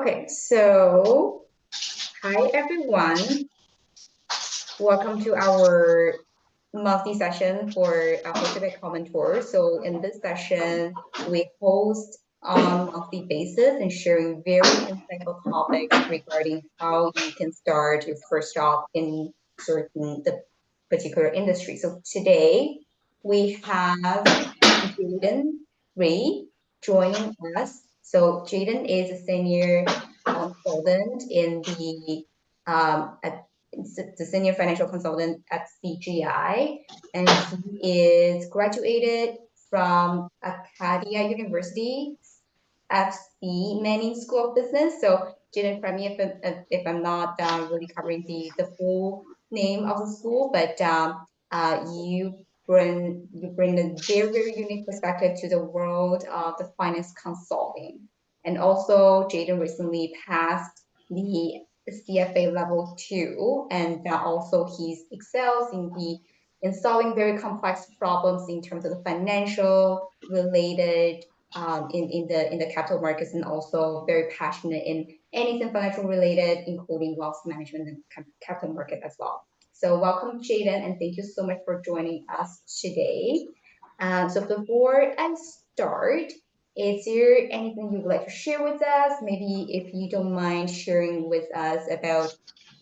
Okay, so hi everyone. Welcome to our monthly session for hosted by Common Tour. So in this session, we host on monthly basis and sharing very insightful topics regarding how you can start your first job in certain the particular industry. So today we have Jayden Reid joining us. So Jayden is a senior consultant in at the senior financial consultant at CGI, and he is graduated from Acadia University FC Manning School of Business. So, Jayden, correct me if I'm not really covering the full name of the school, but you bring a very unique perspective to the world of the finance consulting. And also, Jayden recently passed the CFA level 2, and also he excels in solving very complex problems in terms of the financial related in the capital markets, and also very passionate in anything financial related, including wealth management and capital market as well. So welcome, Jayden, and thank you so much for joining us today. So before I start, is there anything you would like to share with us? Maybe if you don't mind sharing with us about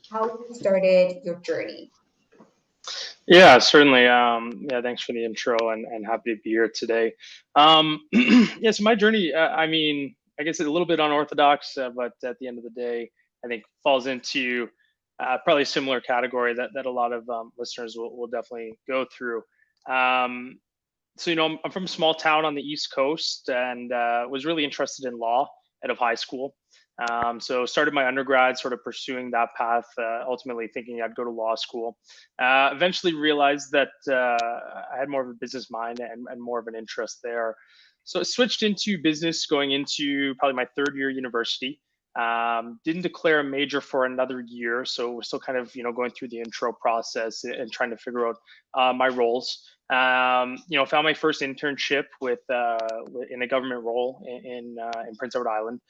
how you started your journey. Yeah, certainly. Yeah, thanks for the intro and happy to be here today. Yeah, so my journey, I guess it's a little bit unorthodox, but at the end of the day, I think falls into probably a similar category that a lot of listeners will definitely go through. So, I'm from a small town on the East Coast and was really interested in law out of high school. So started my undergrad sort of pursuing that path, ultimately thinking I'd go to law school. Eventually realized that I had more of a business mind and more of an interest there. So I switched into business going into probably my third year university. Didn't declare a major for another year. So we're still kind of, going through the intro process and trying to figure out my roles. Found my first internship in a government role in Prince Edward Island,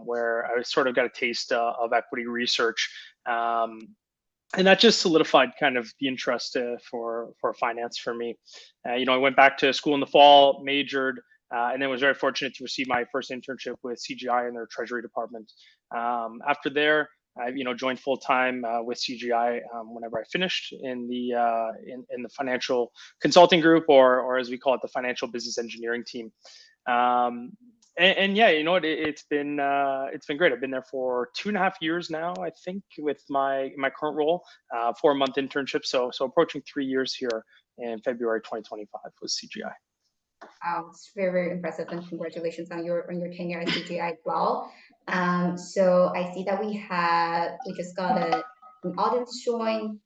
where I sort of got a taste of equity research. And that just solidified kind of the interest for finance for me. I went back to school in the fall, majored, and then was very fortunate to receive my first internship with CGI in their treasury department. After there, I joined full time with CGI whenever I finished in the financial consulting group, or as we call it, the financial business engineering team. And yeah, it's been great. I've been there for 2.5 years now, I think, with my current role, 4-month internship. So approaching 3 years here in February 2025 with CGI. It's very impressive, and congratulations on your tenure at CGI as well. So I see that we just got an audience join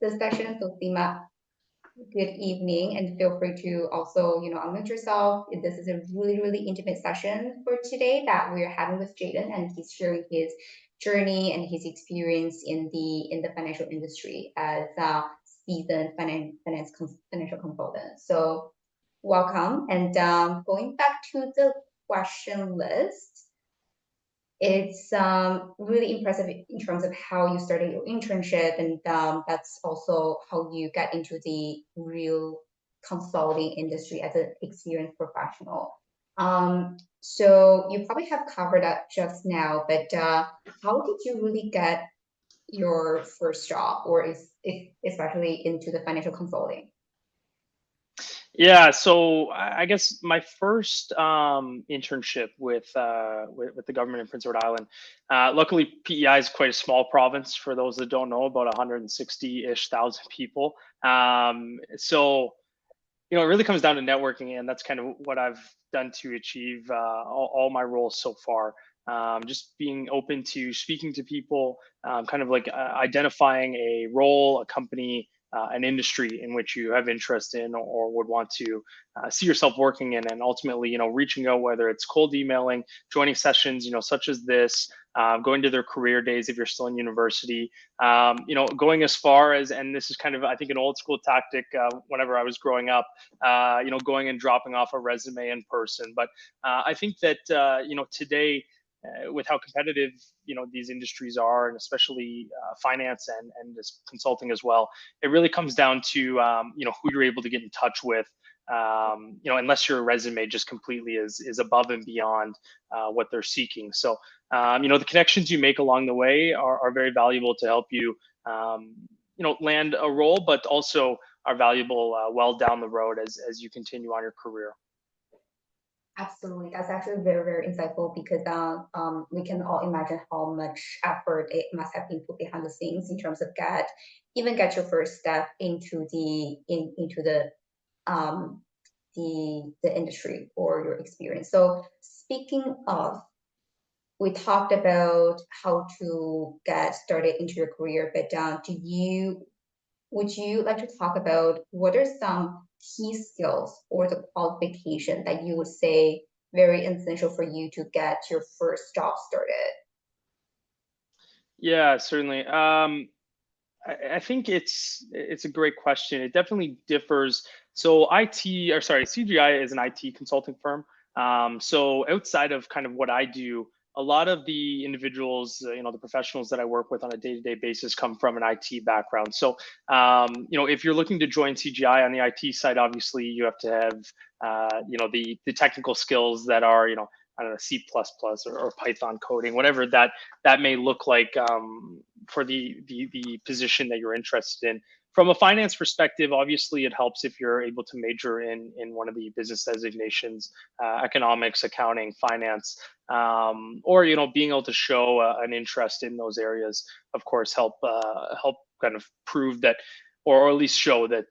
the session. So Sima, good evening, and feel free to also unmute yourself. This is a really intimate session for today that we're having with Jayden, and he's sharing his journey and his experience in the financial industry as a seasoned financial consultant. So welcome. And going back to the question list, it's really impressive in terms of how you started your internship, and that's also how you got into the real consulting industry as an experienced professional. So you probably have covered that just now, but how did you really get your first job, or especially into the financial consulting? Yeah, so I guess my first internship with the government in Prince Edward Island. Luckily, PEI is quite a small province. For those that don't know, about 160-ish thousand people. So it really comes down to networking, and that's kind of what I've done to achieve all my roles so far. Just being open to speaking to people, kind of like identifying a role, a company, an industry in which you have interest in or would want to see yourself working in, and ultimately, reaching out, whether it's cold emailing, joining sessions, such as this, going to their career days if you're still in university, going as far as, and this is kind of, I think, an old school tactic whenever I was growing up, going and dropping off a resume in person. But I think that, today, with how competitive these industries are, and especially finance and this consulting as well, it really comes down to who you're able to get in touch with. Unless your resume just completely is above and beyond what they're seeking. So the connections you make along the way are very valuable to help you land a role, but also are valuable well down the road as you continue on your career. Absolutely. That's actually very, very insightful because we can all imagine how much effort it must have been put behind the scenes in terms of get your first step into um, the industry or your experience. So speaking of, we talked about how to get started into your career, but would you like to talk about what are some key skills or the qualification that you would say very essential for you to get your first job started? Yeah, certainly. I think it's a great question. It definitely differs. So CGI is an IT consulting firm. So outside of kind of what I do, a lot of the individuals, the professionals that I work with on a day-to-day basis come from an IT background. So, if you're looking to join CGI on the IT side, obviously you have to have, the technical skills that are, I don't know, C++ or Python coding, whatever that may look like for the position that you're interested in. From a finance perspective, obviously it helps if you're able to major in one of the business designations, economics, accounting, finance, or being able to show an interest in those areas. Of course, help kind of prove that, or at least show that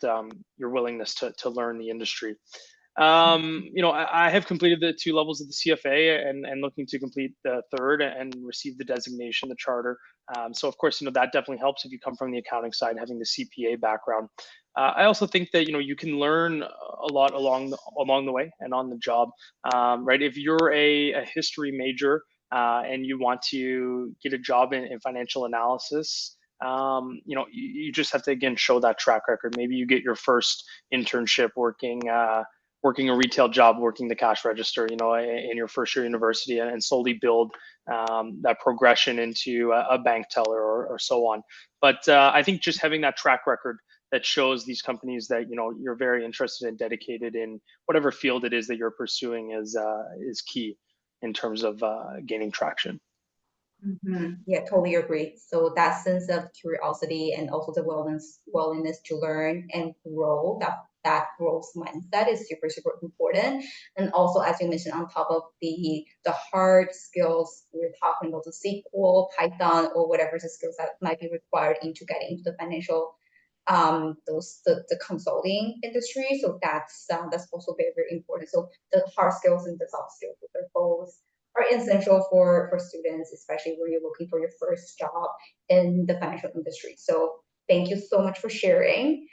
your willingness to learn the industry. I have completed the 2 levels of the CFA and looking to complete the third and receive the designation, the charter. So of course, that definitely helps if you come from the accounting side, having the CPA background. I also think that you can learn a lot along the way and on the job, right? If you're a history major and you want to get a job in financial analysis, you just have to again show that track record. Maybe you get your first internship working a retail job, working the cash register, in your first year university, and slowly build that progression into a bank teller or so on. But I think just having that track record that shows these companies that you're very interested and dedicated in whatever field it is that you're pursuing is key in terms of gaining traction. Yeah, totally agree. So that sense of curiosity and also the willingness to learn and grow, that growth mindset is super, super important. And also, as you mentioned, on top of the hard skills, we're talking about the SQL, Python, or whatever the skills that might be required into getting into the financial the consulting industry. So that's also very, very important. So the hard skills and the soft skills, they're both are essential for students, especially when you're looking for your first job in the financial industry. So thank you so much for sharing.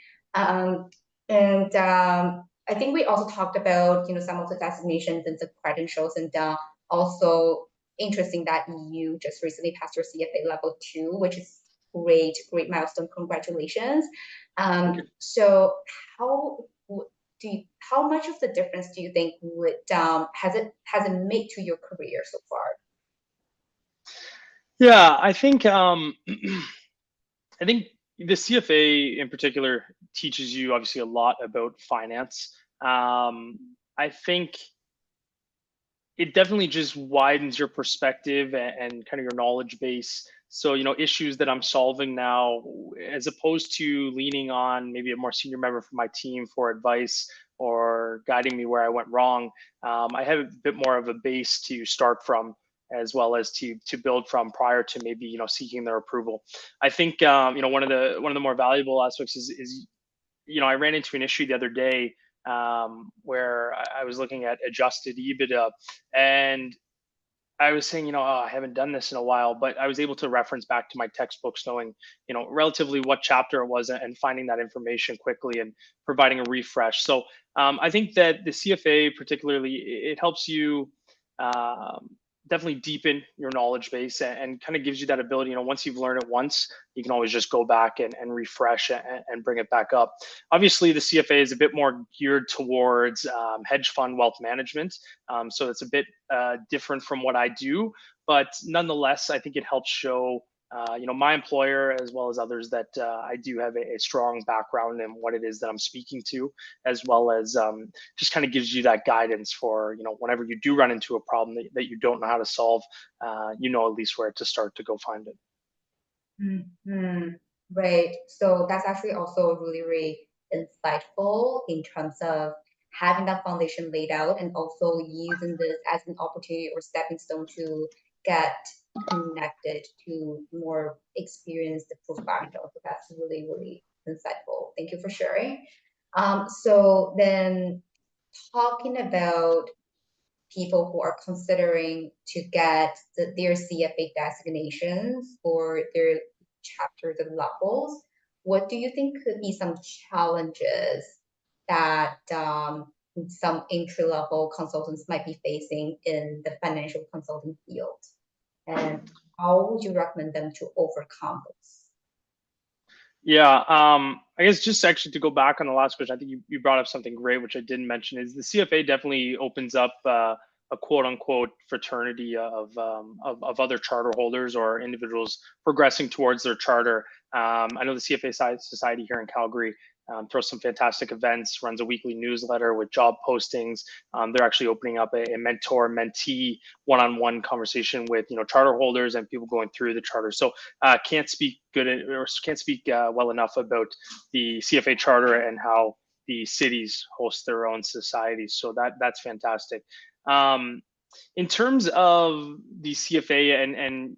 And I think we also talked about some of the designations and the credentials, and also interesting that you just recently passed your CFA level 2, which is great milestone. Congratulations. So how how much of the difference do you think has it made to your career so far? Yeah, I think I think the CFA in particular teaches you obviously a lot about finance. I think it definitely just widens your perspective and kind of your knowledge base. So, issues that I'm solving now, as opposed to leaning on maybe a more senior member from my team for advice or guiding me where I went wrong, I have a bit more of a base to start from, as well as to build from prior to maybe seeking their approval. I think one of the more valuable aspects is I ran into an issue the other day where I was looking at adjusted EBITDA, and I was saying, oh, I haven't done this in a while, but I was able to reference back to my textbooks, knowing, relatively what chapter it was, and finding that information quickly and providing a refresh. So I think that the CFA particularly, it helps you definitely deepen your knowledge base and kind of gives you that ability. Once you've learned it once, you can always just go back and refresh and bring it back up. Obviously, the CFA is a bit more geared towards hedge fund wealth management, so it's a bit different from what I do. But nonetheless, I think it helps show my employer as well as others that I do have a strong background in what it is that I'm speaking to, as well as just kind of gives you that guidance for whenever you do run into a problem that you don't know how to solve, at least where to start to go find it. Hmm. Right. So that's actually also really, really insightful in terms of having that foundation laid out and also using this as an opportunity or stepping stone to get connected to more experienced professionals. So that's really, really insightful. Thank you for sharing. So then talking about people who are considering to get their CFA designations or their chapters and levels, what do you think could be some challenges that some entry-level consultants might be facing in the financial consulting field? And how would you recommend them to overcome those? Yeah, I guess just actually to go back on the last question, I think you brought up something great, which I didn't mention, is the CFA definitely opens up a quote unquote fraternity of other charter holders or individuals progressing towards their charter. I know the CFA Society here in Calgary throws some fantastic events, runs a weekly newsletter with job postings. They're actually opening up a mentor-mentee one-on-one conversation with charter holders and people going through the charter. So can't speak well enough about the CFA charter and how the cities host their own societies. So that's fantastic. In terms of the CFA and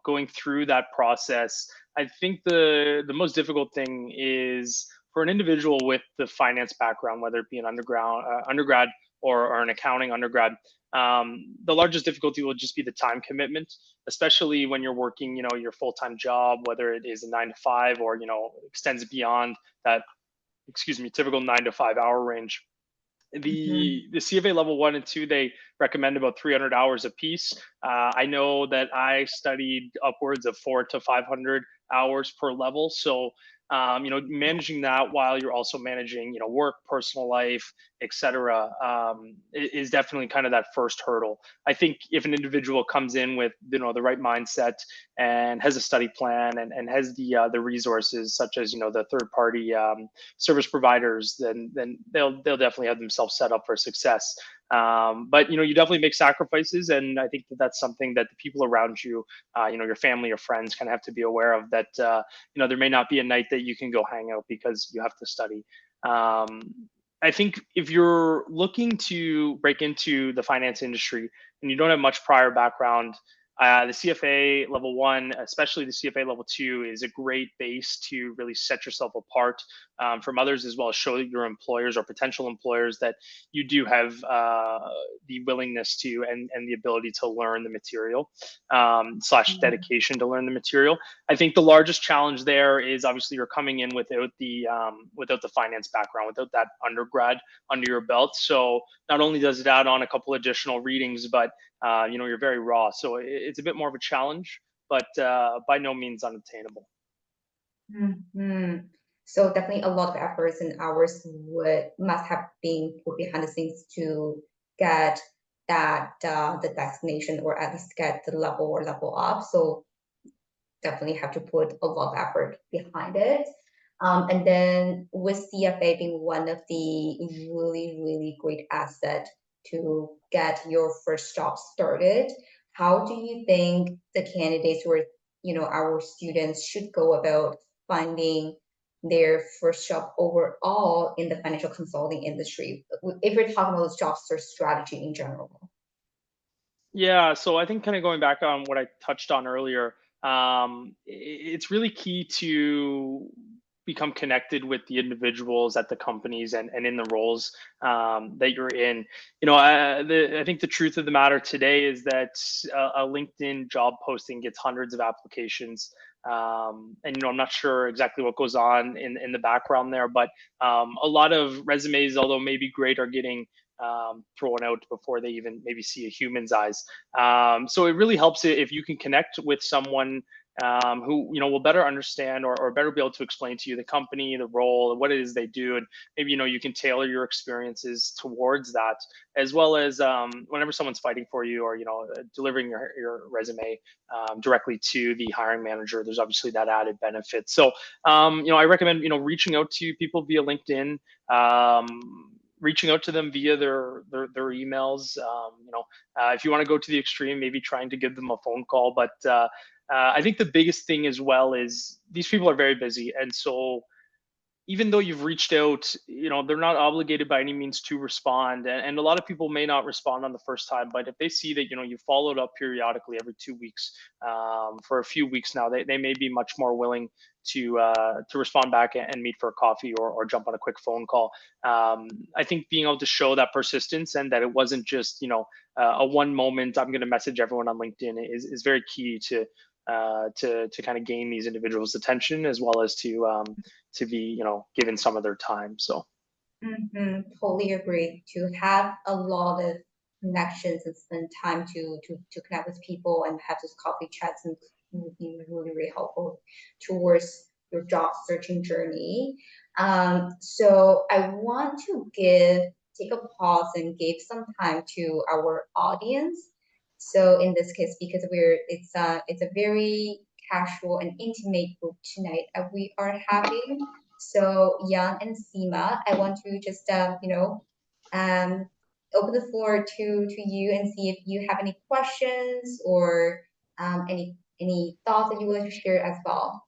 going through that process, I think the most difficult thing is for an individual with the finance background, whether it be an undergrad or an accounting undergrad. The largest difficulty will just be the time commitment, especially when you're working, your full-time job, whether it is a 9 to 5 or extends beyond that, typical 9 to 5 hour range. Mhm. The CFA level 1 and 2, they recommend about 300 hours a piece. I know that I studied upwards of 400 to 500 hours per level. So, managing that while you're also managing, work, personal life, etc., is definitely kind of that first hurdle. I think if an individual comes in with, the right mindset and has a study plan and has the resources, such as, the third party service providers, then they'll definitely have themselves set up for success. But you definitely make sacrifices, and I think that that's something that the people around you, your family or friends, kind of have to be aware of. That there may not be a night that you can go hang out because you have to study. Um, I think if you're looking to break into the finance industry and you don't have much prior background, the CFA level 1, especially the CFA level 2, is a great base to really set yourself apart from others, as well as show your employers or potential employers that you do have the willingness to and the ability to learn the material, slash dedication to learn the material. I think the largest challenge there is obviously you're coming in without the finance background, without that undergrad under your belt. So not only does it add on a couple additional readings, but you're very raw. So it's a bit more of a challenge, but by no means unattainable. Mhm. So definitely a lot of efforts and hours would must have been put behind the scenes to get that the destination or at least get the level or level up. So definitely have to put a lot of effort behind it. And then with CFA being one of the really, really great asset to get your first job started, how do you think the candidates or our students should go about finding their first job overall in the financial consulting industry? If we're talking about job search strategy in general. Yeah, so I think kind of going back on what I touched on earlier, it's really key to become connected with the individuals at the companies and in the roles that you're in. I think the truth of the matter today is that a LinkedIn job posting gets hundreds of applications. And I'm not sure exactly what goes on in the background there, but a lot of resumes, although maybe great, are getting thrown out before they even maybe see a human's eyes. So it really helps if you can connect with someone who will better understand or better be able to explain to you the company, the role, and what it is they do, and maybe you can tailor your experiences towards that, as well as whenever someone's fighting for you or delivering your resume directly to the hiring manager, there's obviously that added benefit. So I recommend reaching out to people via LinkedIn. Reaching out to them via their emails. If you want to go to the extreme, maybe trying to give them a phone call. But I think the biggest thing as well is these people are very busy, and so even though you've reached out, they're not obligated by any means to respond. And a lot of people may not respond on the first time, but if they see that, you followed up periodically every 2 weeks for a few weeks now, they may be much more willing to respond back and meet for a coffee or jump on a quick phone call. I think being able to show that persistence and that it wasn't just, a one moment, I'm going to message everyone on LinkedIn is very key to kind of gain these individuals' attention, as well as to be given some of their time. So Totally agree. To have a lot of connections and spend time to connect with people and have those coffee chats and would be really, really helpful towards your job searching journey. So I want to take a pause and give some time to our audience. So in this case, because it's a very casual and intimate group tonight we are having. So Jan and Seema, I want to just um, open the floor to you and see if you have any questions or any thoughts that you would like to share as well.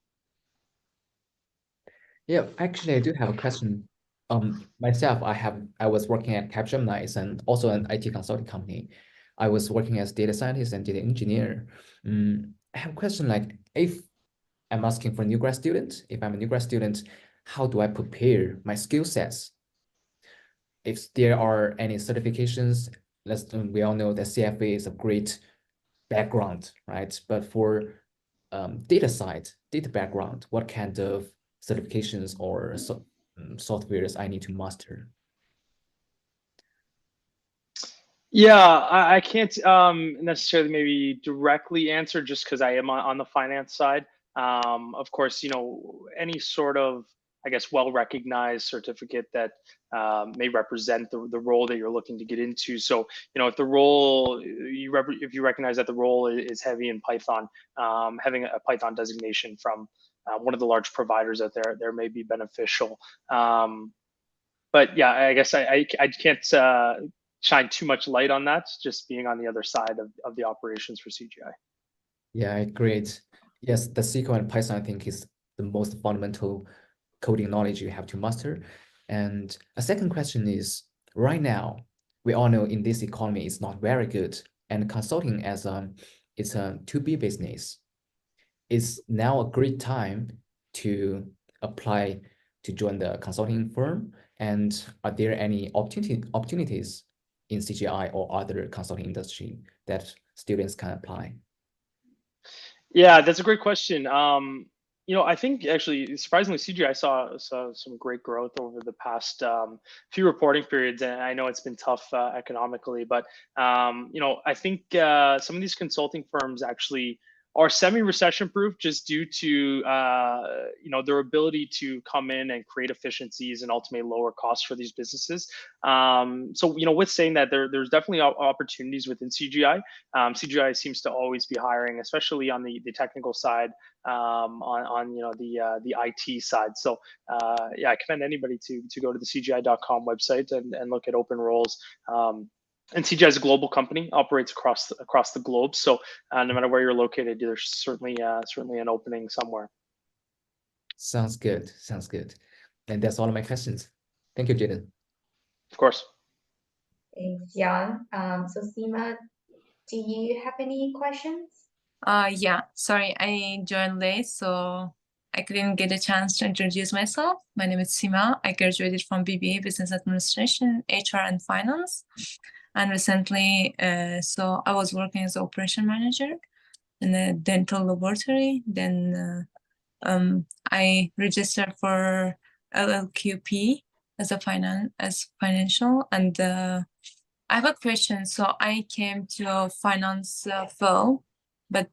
Yeah, actually, I do have a question. Myself, I was working at Capgemini, it's also an IT consulting company. I was working as data scientist and data engineer. I have a question like, if I'm asking for a new grad student, if I'm a new grad student, how do I prepare my skill sets? If there are any certifications, we all know that CFA is a great background, right? But for data side, data background, what kind of certifications or softwares I need to master? yeah, I can't necessarily maybe directly answer just because I am on the finance side. Of course, any sort of, I guess, well-recognized certificate that may represent the role that you're looking to get into. So, if the role if you recognize that the role is heavy in Python, having a Python designation from one of the large providers out there may be beneficial. But yeah, I guess I can't shine too much light on that, just being on the other side of the operations for CGI. Yeah, great. Yes, the SQL and Python, I think, is the most fundamental coding knowledge you have to master. And a second question is, right now, we all know in this economy, it's not very good. And consulting it's a 2B business. It's now a great time to apply to join the consulting firm. And are there any opportunities in CGI or other consulting industry that students can apply? Yeah, that's a great question. I think actually, surprisingly, CGI saw some great growth over the past few reporting periods, and I know it's been tough economically, but I think some of these consulting firms actually are semi-recession proof just due to their ability to come in and create efficiencies and ultimately lower costs for these businesses. So with saying that, there's definitely opportunities within CGI. CGI seems to always be hiring, especially on the technical side, on the IT side. So yeah, I commend anybody to go to the CGI.com website and look at open roles. And CGI is a global company, operates across the globe. So no matter where you're located, there's certainly an opening somewhere. Sounds good. Sounds good. And that's all of my questions. Thank you, Jayden. Of course. Thanks, Jan. So Seema, do you have any questions? Yeah, sorry, I joined late, so I couldn't get a chance to introduce myself. My name is Sima. I graduated from BBA Business Administration, HR and Finance. And recently, so I was working as an operation manager in a dental laboratory. Then I registered for LLQP as a financial. And I have a question. So I came to finance field, but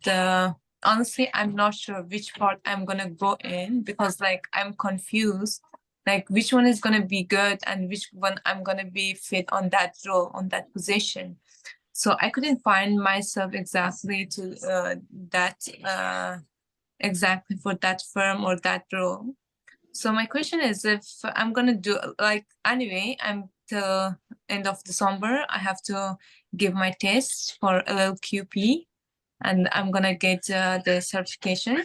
honestly, I'm not sure which part I'm gonna go in because like I'm confused. Like which one is gonna be good and which one I'm gonna be fit on that role, on that position. So I couldn't find myself exactly to that exactly for that firm or that role. So my question is, if I'm gonna do like anyway, I'm till end of December. I have to give my test for LLQP, and I'm gonna get the certification.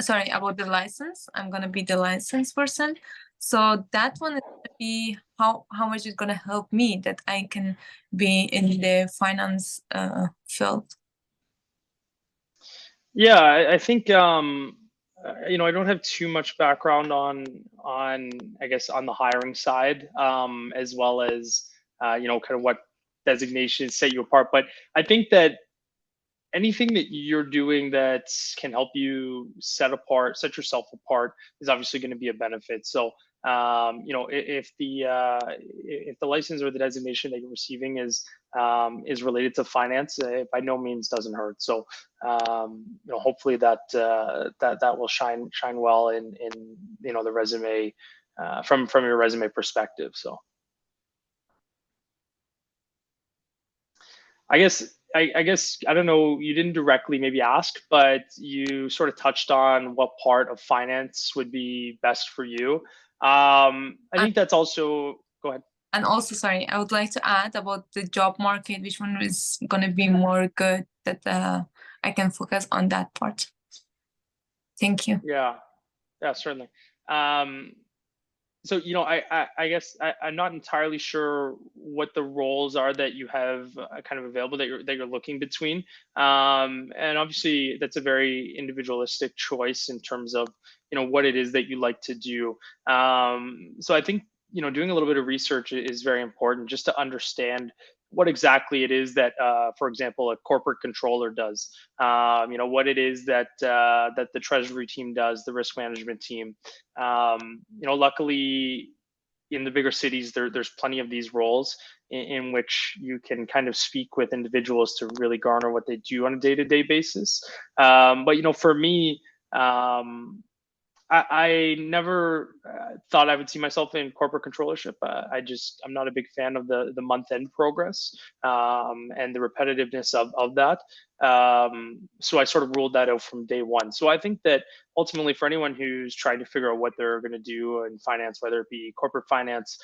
Sorry, about the license. I'm gonna be the licensed person. So that one is gonna be how much is gonna help me that I can be in the finance field. Yeah, I think you know, I don't have too much background on I guess on the hiring side, as well as you know, kind of what designations set you apart. But I think that anything that you're doing that can help you set yourself apart is obviously going to be a benefit. So you know, if the license or the designation that you're receiving is related to finance, it by no means doesn't hurt. So you know, hopefully that will shine well in you know, the resume, from your resume perspective. So I guess I don't know, you didn't directly maybe ask, but you sort of touched on what part of finance would be best for you. I think that's also, go ahead. And also, sorry, I would like to add about the job market, which one is gonna be more good that I can focus on that part. Thank you. Yeah, certainly. So you know, I guess I'm not entirely sure what the roles are that you have kind of available that you're looking between, and obviously that's a very individualistic choice in terms of, you know, what it is that you like to do. So I think, you know, doing a little bit of research is very important just to understand what exactly it is that, for example, a corporate controller does. You know, what it is that that the treasury team does, the risk management team. You know, luckily in the bigger cities, there's plenty of these roles in which you can kind of speak with individuals to really garner what they do on a day-to-day basis. But you know, for me, I never thought I would see myself in corporate controllership. I'm not a big fan of the month end progress, and the repetitiveness of that. So I sort of ruled that out from day one. So I think that ultimately, for anyone who's trying to figure out what they're going to do in finance, whether it be corporate finance,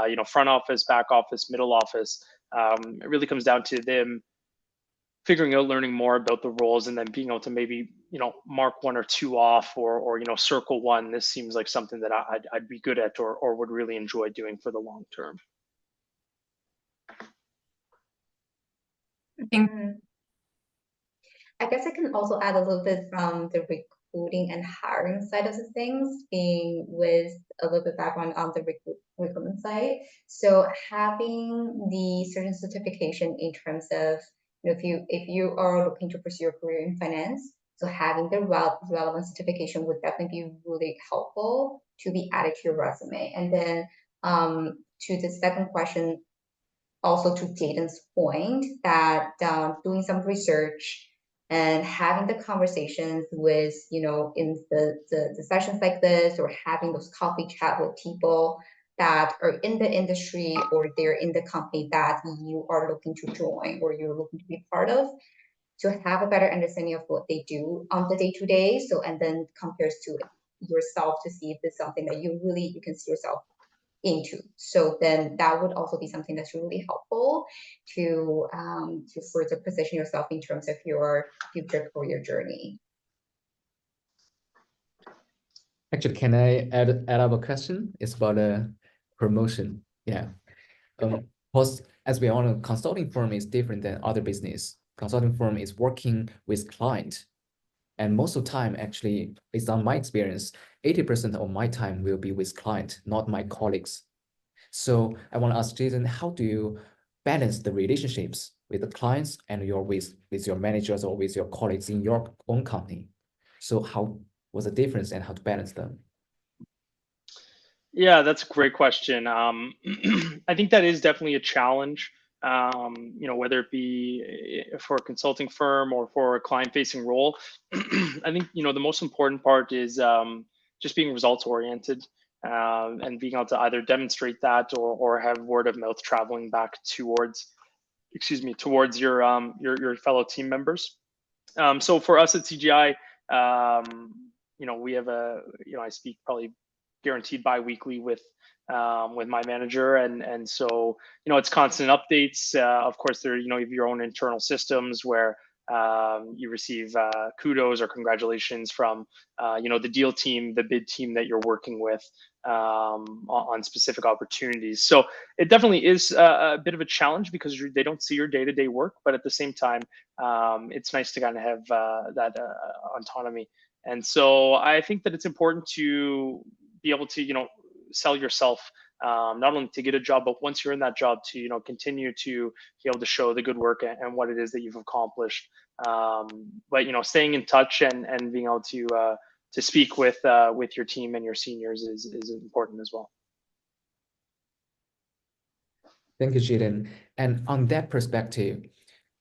you know, front office, back office, middle office, it really comes down to them figuring out, learning more about the roles, and then being able to maybe, you know, mark one or two off, or you know, circle one. This seems like something that I'd be good at, or would really enjoy doing for the long term. I guess I can also add a little bit from the recruiting and hiring side of the things, being with a little bit background on the recruitment side. So having the certain certification in terms of, you know, if you are looking to pursue a career in finance, so having the relevant certification would definitely be really helpful to be added to your resume. And then to the second question, also to Jayden's point, that doing some research and having the conversations with, you know, in the sessions like this, or having those coffee chat with people that are in the industry or they're in the company that you are looking to join or you're looking to be part of, to have a better understanding of what they do on the day-to-day. So, and then compares to yourself to see if it's something that you can see yourself into. So then that would also be something that's really helpful to further position yourself in terms of your future career journey. Actually, can I add up a question? It's about a promotion. Yeah. Because as we all know, consulting firm is different than other business. Consulting firm is working with client. And most of the time, actually, based on my experience, 80% of my time will be with client, not my colleagues. So I want to ask Jayden, how do you balance the relationships with the clients and with your managers or with your colleagues in your own company? So how was the difference and how to balance them? Yeah, that's a great question. I think that is definitely a challenge. Whether it be for a consulting firm or for a client-facing role. I think the most important part is just being results-oriented and being able to either demonstrate that or have word of mouth traveling back towards, excuse me, towards your fellow team members. So for us at CGI, we have I speak probably guaranteed bi-weekly with my manager, and so it's constant updates. Of course, there you have your own internal systems where you receive kudos or congratulations from the deal team, the bid team that you're working with on specific opportunities. So it definitely is a bit of a challenge because they don't see your day-to-day work, but at the same time, it's nice to kind of have that autonomy. And so I think that it's important to be able to, sell yourself, not only to get a job, but once you're in that job to, continue to be able to show the good work and what it is that you've accomplished. But staying in touch and being able to speak with your team and your seniors is important as well. Thank you, Jayden. And on that perspective,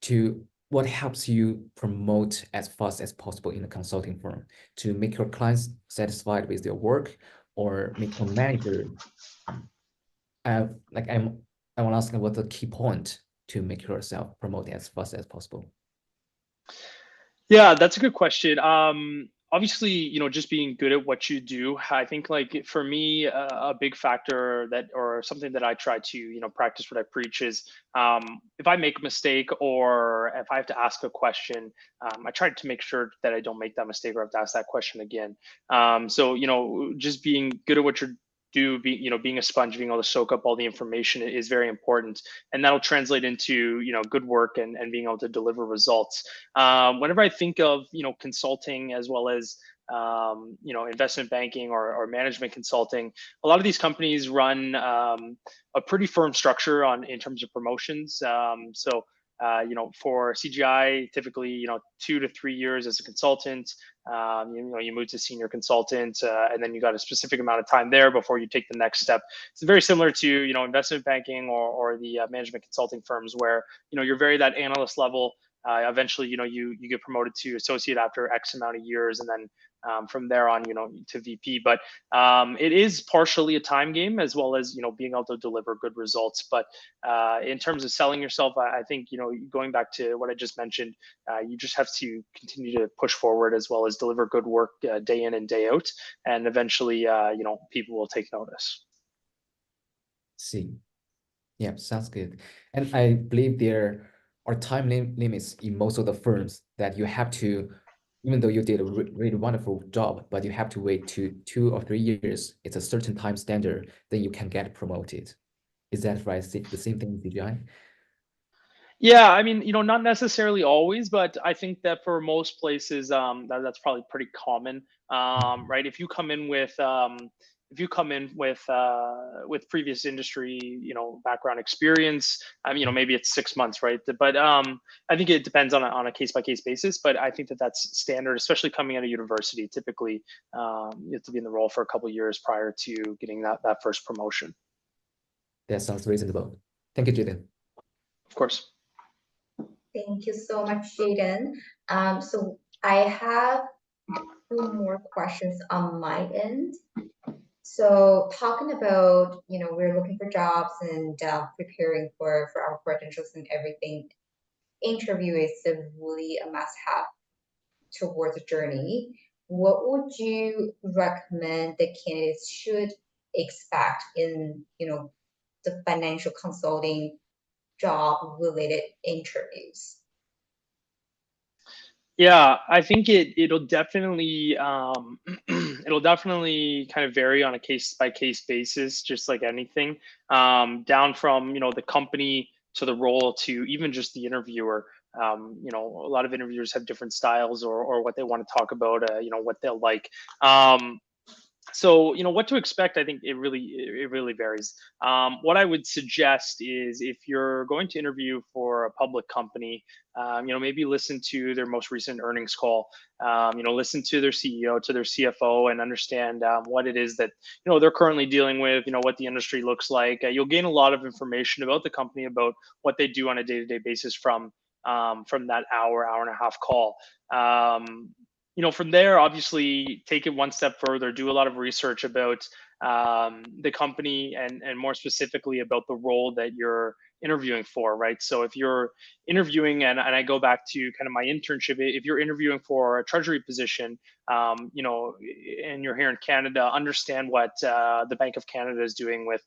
to what helps you promote as fast as possible in a consulting firm to make your clients satisfied with their work or make your manager I want to ask what's the key point to make yourself promote as fast as possible? Yeah, that's a good question. Obviously, just being good at what you do. I think like for me, a big factor that or something that I try to, practice what I preach is if I make a mistake or if I have to ask a question, I try to make sure that I don't make that mistake or have to ask that question again. So, just being good at what you're being a sponge, being able to soak up all the information is very important, and that'll translate into good work and being able to deliver results. Whenever I think of consulting as well as investment banking or management consulting, a lot of these companies run a pretty firm structure in terms of promotions. For CGI, typically 2 to 3 years as a consultant. You move to senior consultant, and then you got a specific amount of time there before you take the next step. It's very similar to investment banking or the management consulting firms where you're very that analyst level. Eventually, you get promoted to associate after X amount of years, and then from there on, to VP. But it is partially a time game as well as being able to deliver good results. But in terms of selling yourself, I think going back to what I just mentioned, you just have to continue to push forward as well as deliver good work day in and day out, and eventually, people will take notice. See, yeah, sounds good. And I believe there are time limits in most of the firms that you have to, even though you did a really wonderful job, but you have to wait 2 or 3 years. It's a certain time standard, then you can get promoted. Is that right? The same thing in CGI? Yeah, I mean, not necessarily always, but I think that for most places, that's probably pretty common, right? If you come in with previous industry, background experience, maybe it's 6 months, right? But I think it depends on a case by case basis. But I think that that's standard, especially coming out of university. Typically, you have to be in the role for a couple of years prior to getting that first promotion. That sounds reasonable. Thank you, Jayden. Of course. Thank you so much, Jayden. So I have 2 more questions on my end. So talking about, we're looking for jobs and preparing for our credentials and everything. Interview is really a must-have towards a journey. What would you recommend the candidates should expect in, the financial consulting job related interviews? Yeah, I think it'll definitely it'll definitely kind of vary on a case by case basis, just like anything. Down from the company to the role to even just the interviewer. A lot of interviewers have different styles or what they want to talk about. What they'll like. So what to expect, I think it really varies. What I would suggest is, if you're going to interview for a public company, maybe listen to their most recent earnings call. Listen to their CEO, to their CFO, and understand what it is that they're currently dealing with. What the industry looks like. You'll gain a lot of information about the company, about what they do on a day-to-day basis from that hour and a half call. From there, obviously, take it one step further, do a lot of research about the company, and more specifically about the role that you're interviewing for, right? So if you're interviewing, and I go back to kind of my internship, if you're interviewing for a treasury position, and you're here in Canada, understand what the Bank of Canada is doing with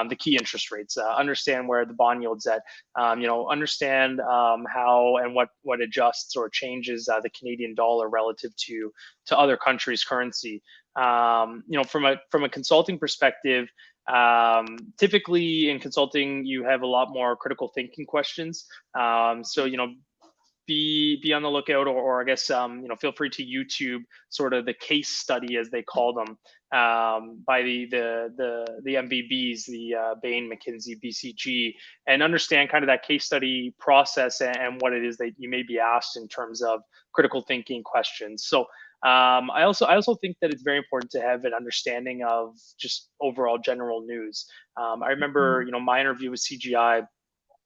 the key interest rates, understand where the bond yield's at, understand how and what adjusts or changes the Canadian dollar relative to other countries' currency. From a consulting perspective, typically in consulting, you have a lot more critical thinking questions. So be on the lookout, or I guess feel free to YouTube sort of the case study, as they call them, by the MBBs, the Bain, McKinsey, BCG, and understand kind of that case study process, and what it is that you may be asked in terms of critical thinking questions. So I also think that it's very important to have an understanding of just overall general news. I remember my interview with CGI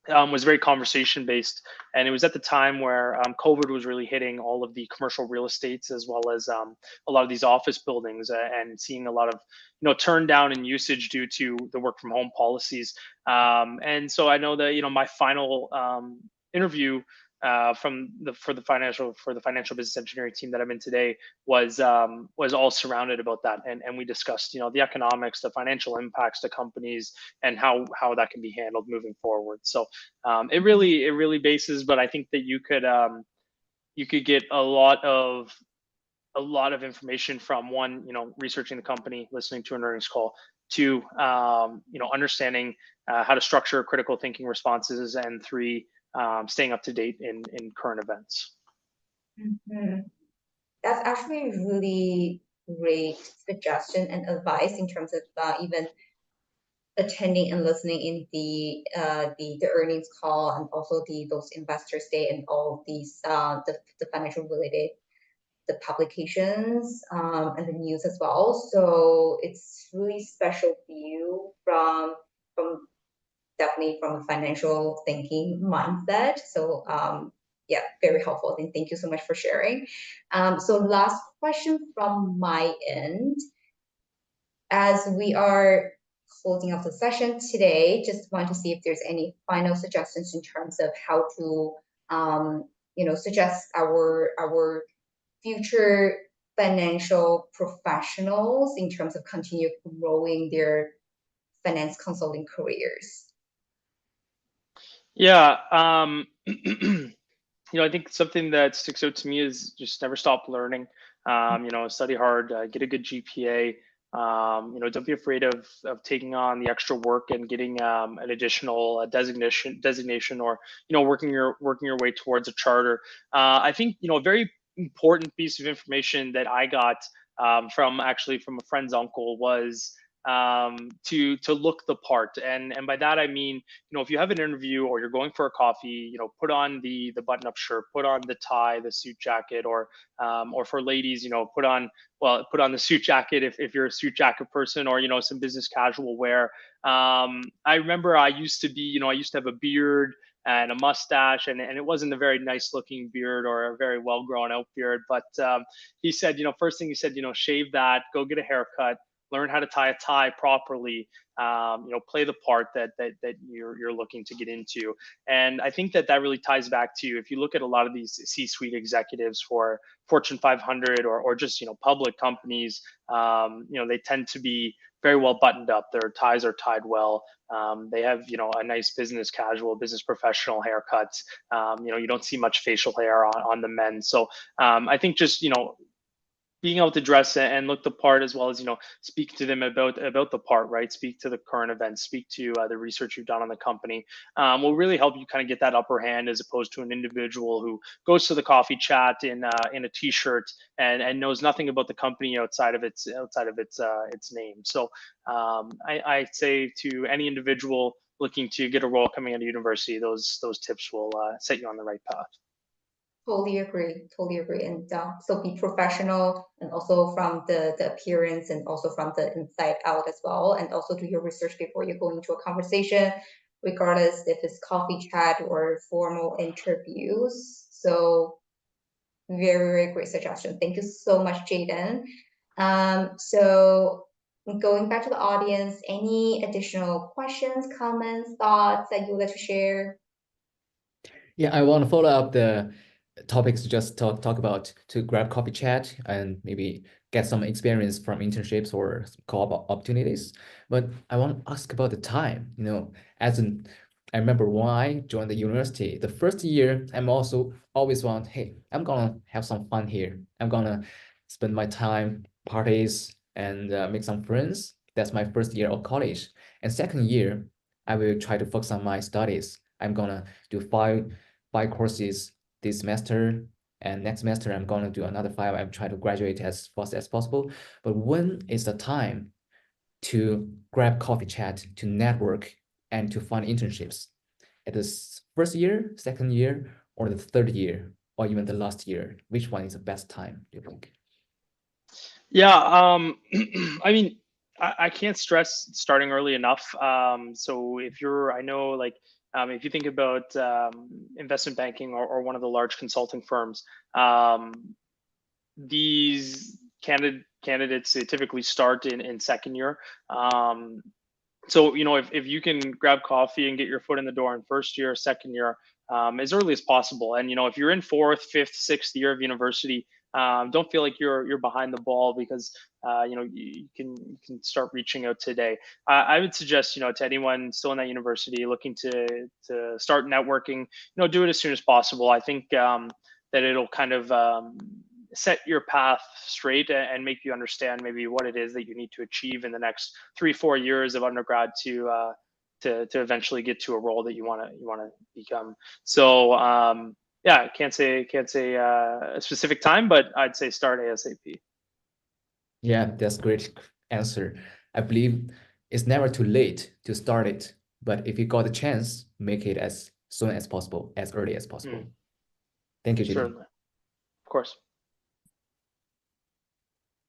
was very conversation based, and it was at the time where COVID was really hitting all of the commercial real estates, as well as a lot of these office buildings, and seeing a lot of turn down in usage due to the work from home policies. And so I know that my final interview for the financial business engineering team that I'm in today was all surrounded about that, and we discussed the economics, the financial impacts to companies, and how that can be handled moving forward. So it really bases, but I think that you could get a lot of information from, one, researching the company, listening to an earnings call, two, understanding how to structure critical thinking responses, and three, staying up to date in current events. Mm-hmm. That's actually a really great suggestion and advice in terms of even attending and listening in the earnings call, and also those investors day, and all these the financial related, the publications, and the news as well. So it's really special view from definitely from a financial thinking mindset. So yeah, very helpful. And thank you so much for sharing. So last question from my end. As we are closing off the session today, just want to see if there's any final suggestions in terms of how to suggest our future financial professionals in terms of continue growing their finance consulting careers. Yeah, I think something that sticks out to me is just never stop learning. Study hard, get a good GPA. Don't be afraid of taking on the extra work and getting an additional designation, or working your way towards a charter. I think a very important piece of information that I got from a friend's uncle was to look the part, and by that I mean, if you have an interview or you're going for a coffee, put on the button-up shirt, put on the tie, the suit jacket, or for ladies, put on the suit jacket if you're a suit jacket person, or some business casual wear. I remember I used to have a beard and a mustache, and it wasn't a very nice looking beard or a very well grown out beard, but he said, first thing he said, shave that, go get a haircut, learn how to tie a tie properly, play the part that you're looking to get into. And I think that really ties back to, if you look at a lot of these C-suite executives for Fortune 500, or just public companies, they tend to be very well buttoned up. Their ties are tied well. They have a nice business casual, business professional haircuts. You don't see much facial hair on the men. So I think just being able to dress and look the part, as well as, you know, speak to them about the part, right? Speak to the current events, speak to the research you've done on the company, will really help you kind of get that upper hand, as opposed to an individual who goes to the coffee chat in a t-shirt and knows nothing about the company outside of its name. So I say to any individual looking to get a role coming out of university, those tips will set you on the right path. Totally agree. And so be professional, and also from the appearance, and also from the inside out as well. And also do your research before you go into a conversation, regardless if it's coffee chat or formal interviews. So very, very great suggestion. Thank you so much, Jayden. So going back to the audience, any additional questions, comments, thoughts that you would like to share? Yeah, I want to follow up the topics to just talk about, to grab coffee chat and maybe get some experience from internships or co-op opportunities. But I want to ask about the time, you know, I remember when I joined the university, the first year, I'm also always want, hey, I'm gonna have some fun here. I'm gonna spend my time, parties, and make some friends. That's my first year of college. And second year, I will try to focus on my studies. I'm gonna do five courses this semester, and next semester I'm gonna do another 5. I'm trying to graduate as fast as possible. But when is the time to grab coffee chat, to network, and to find internships? At the first year, second year, or the third year, or even the last year? Which one is the best time, do you think? Yeah, I mean, I can't stress starting early enough. So if you're, I know, like, if you think about investment banking or one of the large consulting firms, these candidates, they typically start in second year. So, you know, if you can grab coffee and get your foot in the door in first year, second year, as early as possible. And, you know, if you're in fourth, fifth, sixth year of university, don't feel like you're behind the ball, because you know, you can start reaching out today. I would suggest, you know, to anyone still in that university looking to start networking, you know, do it as soon as possible. I think that it'll kind of set your path straight and make you understand maybe what it is that you need to achieve in the next 3-4 years of undergrad to eventually get to a role that you want to become. So yeah, can't say a specific time, but I'd say start ASAP. Yeah, that's great answer. I believe it's never too late to start it, but if you got a chance, make it as soon as possible, as early as possible. Thank you, Jayden. Certainly, of course.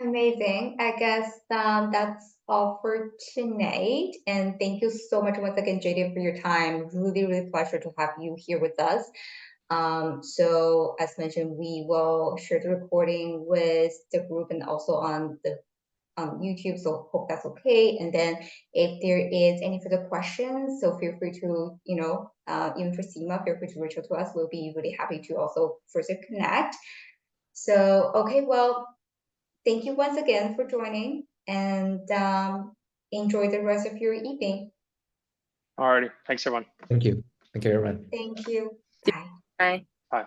Amazing. I guess that's all for tonight. And thank you so much once again, Jayden, for your time. Really, really pleasure to have you here with us. So as mentioned, we will share the recording with the group and also on the YouTube. So hope that's okay. And then if there is any further questions, so feel free to, you know, even for Seema, feel free to reach out to us. We'll be really happy to also further connect. So, okay, well, thank you once again for joining, and enjoy the rest of your evening. Alrighty, thanks everyone. Thank you. Thank you, everyone. Thank you. Bye. Bye. Bye.